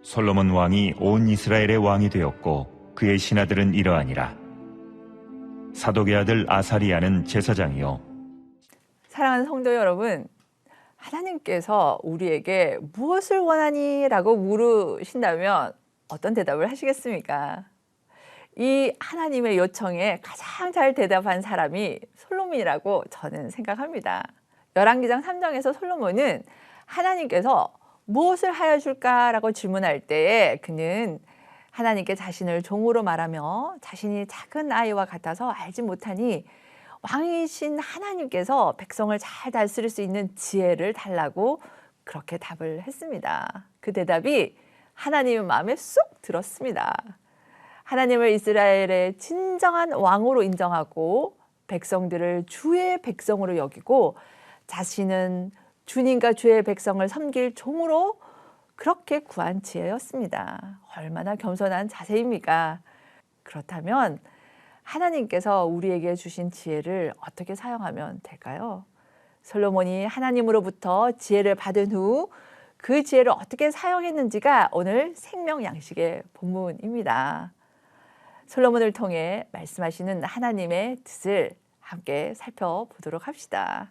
솔로몬 왕이 온 이스라엘의 왕이 되었고 그의 신하들은 이러하니라. 사독의 아들 아사리야는 제사장이요. 사랑하는 성도 여러분, 하나님께서 우리에게 무엇을 원하니? 라고 물으신다면 어떤 대답을 하시겠습니까? 이 하나님의 요청에 가장 잘 대답한 사람이 솔로몬이라고 저는 생각합니다. 열왕기상 3장에서 솔로몬은 하나님께서 무엇을 하여 줄까라고 질문할 때에 그는 하나님께 자신을 종으로 말하며 자신이 작은 아이와 같아서 알지 못하니 왕이신 하나님께서 백성을 잘 다스릴 수 있는 지혜를 달라고 그렇게 답을 했습니다. 그 대답이 하나님의 마음에 쏙 들었습니다. 하나님을 이스라엘의 진정한 왕으로 인정하고 백성들을 주의 백성으로 여기고 자신은 주님과 주의 백성을 섬길 종으로 그렇게 구한 지혜였습니다. 얼마나 겸손한 자세입니까? 그렇다면 하나님께서 우리에게 주신 지혜를 어떻게 사용하면 될까요? 솔로몬이 하나님으로부터 지혜를 받은 후 그 지혜를 어떻게 사용했는지가 오늘 생명 양식의 본문입니다. 솔로몬을 통해 말씀하시는 하나님의 뜻을 함께 살펴보도록 합시다.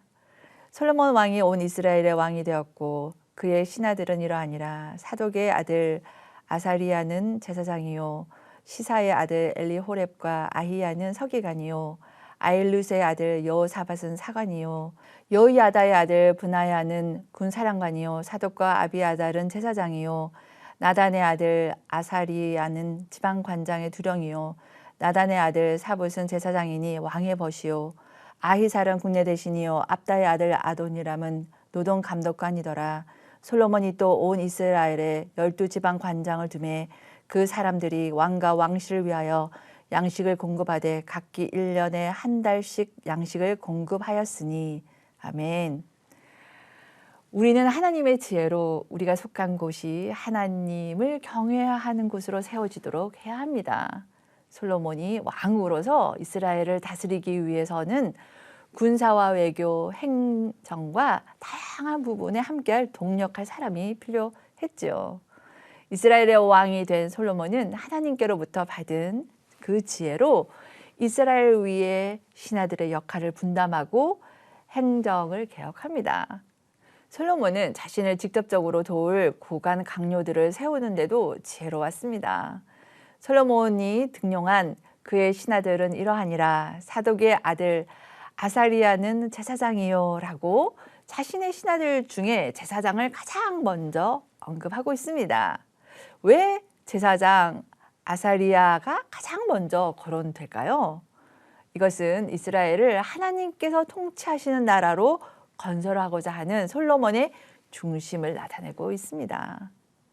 솔로몬 왕이 온 이스라엘의 왕이 되었고 그의 신하들은 이러하니라. 사독의 아들 아사리야는 제사장이요, 시사의 아들 엘리호렙과 아히야는 서기관이요, 아일룻의 아들 여호사밧은 사관이요, 여호야다의 아들 브나야는 군사령관이요, 사독과 아비아달은 제사장이요, 나단의 아들 아사리야는 지방관장의 두령이요, 나단의 아들 사붓은 제사장이니 왕의 벗이요, 아히살은 군내 대신이요, 압다의 아들 아도니람은 노동 감독관이더라. 솔로몬이 또 온 이스라엘에 12지방 관장을 두매 그 사람들이 왕과 왕실을 위하여 양식을 공급하되 각기 1년에 한 달씩 양식을 공급하였으니. 아멘. 우리는 하나님의 지혜로 우리가 속한 곳이 하나님을 경외하는 곳으로 세워지도록 해야 합니다. 솔로몬이 왕으로서 이스라엘을 다스리기 위해서는 군사와 외교, 행정과 다양한 부분에 함께할 동력할 사람이 필요했죠. 이스라엘의 왕이 된 솔로몬은 하나님께로부터 받은 그 지혜로 이스라엘 위에 신하들의 역할을 분담하고 행정을 개혁합니다. 솔로몬은 자신을 직접적으로 도울 고관 강요들을 세우는데도 지혜로웠습니다. 솔로몬이 등용한 그의 신하들은 이러하니라. 사독의 아들 아사리야는 제사장이요 라고 자신의 신하들 중에 제사장을 가장 먼저 언급하고 있습니다. 왜 제사장 아사리야가 가장 먼저 거론될까요? 이것은 이스라엘을 하나님께서 통치하시는 나라로 건설하고자 하는 솔로몬의 중심을 나타내고 있습니다.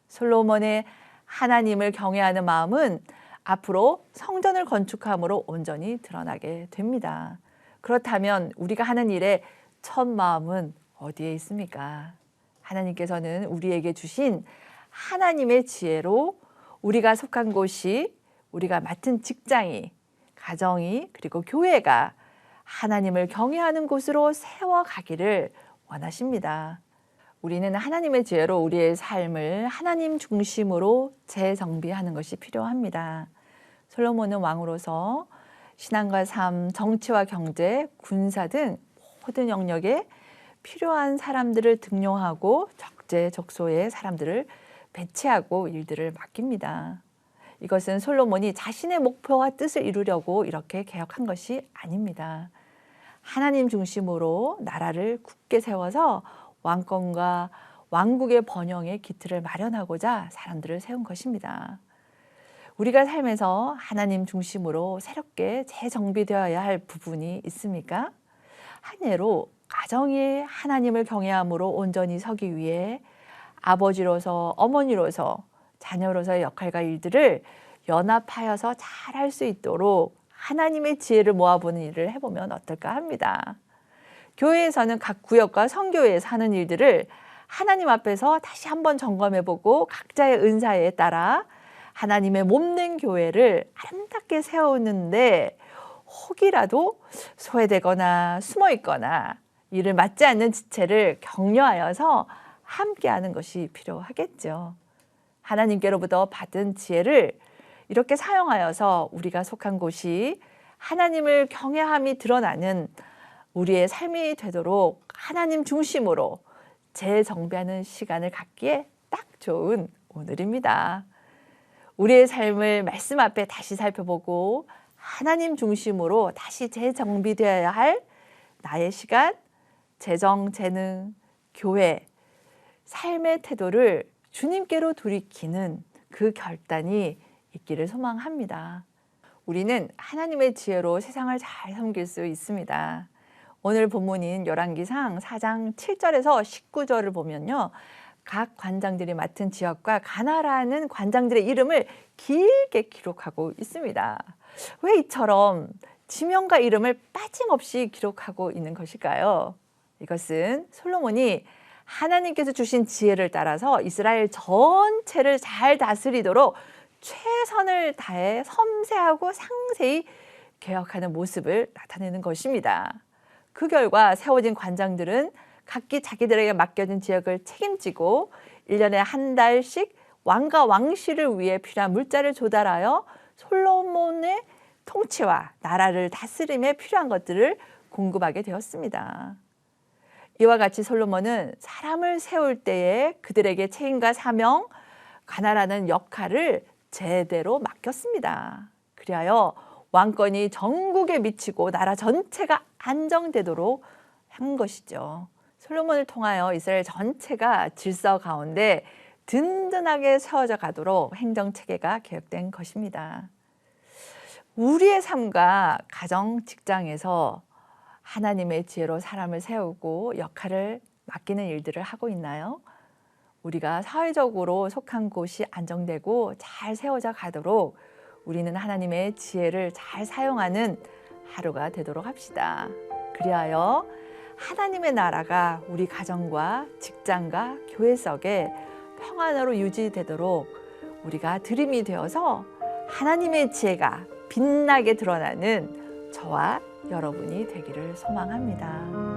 솔로몬의 하나님을 경외하는 마음은 앞으로 성전을 건축함으로 온전히 드러나게 됩니다. 그렇다면 우리가 하는 일의 첫 마음은 어디에 있습니까? 하나님께서는 우리에게 주신 하나님의 지혜로 우리가 속한 곳이, 우리가 맡은 직장이, 가정이, 그리고 교회가 하나님을 경외하는 곳으로 세워가기를 원하십니다. 우리는 하나님의 지혜로 우리의 삶을 하나님 중심으로 재정비하는 것이 필요합니다. 솔로몬은 왕으로서 신앙과 삶, 정치와 경제, 군사 등 모든 영역에 필요한 사람들을 등용하고 적재적소의 사람들을 배치하고 일들을 맡깁니다. 이것은 솔로몬이 자신의 목표와 뜻을 이루려고 이렇게 개혁한 것이 아닙니다. 하나님 중심으로 나라를 굳게 세워서 왕권과 왕국의 번영의 기틀을 마련하고자 사람들을 세운 것입니다. 우리가 삶에서 하나님 중심으로 새롭게 재정비되어야 할 부분이 있습니까? 한 예로 가정이 하나님을 경외함으로 온전히 서기 위해 아버지로서, 어머니로서, 자녀로서의 역할과 일들을 연합하여서 잘할 수 있도록 하나님의 지혜를 모아보는 일을 해보면 어떨까 합니다. 교회에서는 각 구역과 선교회에서 하는 일들을 하나님 앞에서 다시 한번 점검해보고 각자의 은사에 따라 하나님의 몸된 교회를 아름답게 세우는데 혹이라도 소외되거나 숨어있거나 이를 맞지 않는 지체를 격려하여서 함께하는 것이 필요하겠죠. 하나님께로부터 받은 지혜를 이렇게 사용하여서 우리가 속한 곳이 하나님을 경외함이 드러나는 우리의 삶이 되도록 하나님 중심으로 재정비하는 시간을 갖기에 딱 좋은 오늘입니다. 우리의 삶을 말씀 앞에 다시 살펴보고 하나님 중심으로 다시 재정비되어야 할 나의 시간, 재정, 재능, 교회, 삶의 태도를 주님께로 돌이키는 그 결단이 있기를 소망합니다. 우리는 하나님의 지혜로 세상을 잘 섬길 수 있습니다. 오늘 본문인 열왕기상 4장 7절에서 19절을 보면요. 각 관장들이 맡은 지역과 가나라는 관장들의 이름을 길게 기록하고 있습니다. 왜 이처럼 지명과 이름을 빠짐없이 기록하고 있는 것일까요? 이것은 솔로몬이 하나님께서 주신 지혜를 따라서 이스라엘 전체를 잘 다스리도록 최선을 다해 섬세하고 상세히 개혁하는 모습을 나타내는 것입니다. 그 결과 세워진 관장들은 각기 자기들에게 맡겨진 지역을 책임지고 1년에 한 달씩 왕과 왕실을 위해 필요한 물자를 조달하여 솔로몬의 통치와 나라를 다스림에 필요한 것들을 공급하게 되었습니다. 이와 같이 솔로몬은 사람을 세울 때에 그들에게 책임과 사명, 관할하는 역할을 제대로 맡겼습니다. 그리하여 왕권이 전국에 미치고 나라 전체가 안정되도록 한 것이죠. 솔로몬을 통하여 이스라엘 전체가 질서 가운데 든든하게 세워져 가도록 행정체계가 개혁된 것입니다. 우리의 삶과 가정, 직장에서 하나님의 지혜로 사람을 세우고 역할을 맡기는 일들을 하고 있나요? 우리가 사회적으로 속한 곳이 안정되고 잘 세워져 가도록 우리는 하나님의 지혜를 잘 사용하는 하루가 되도록 합시다. 그리하여 하나님의 나라가 우리 가정과 직장과 교회 속에 평안으로 유지되도록 우리가 드림이 되어서 하나님의 지혜가 빛나게 드러나는 저와 여러분이 되기를 소망합니다.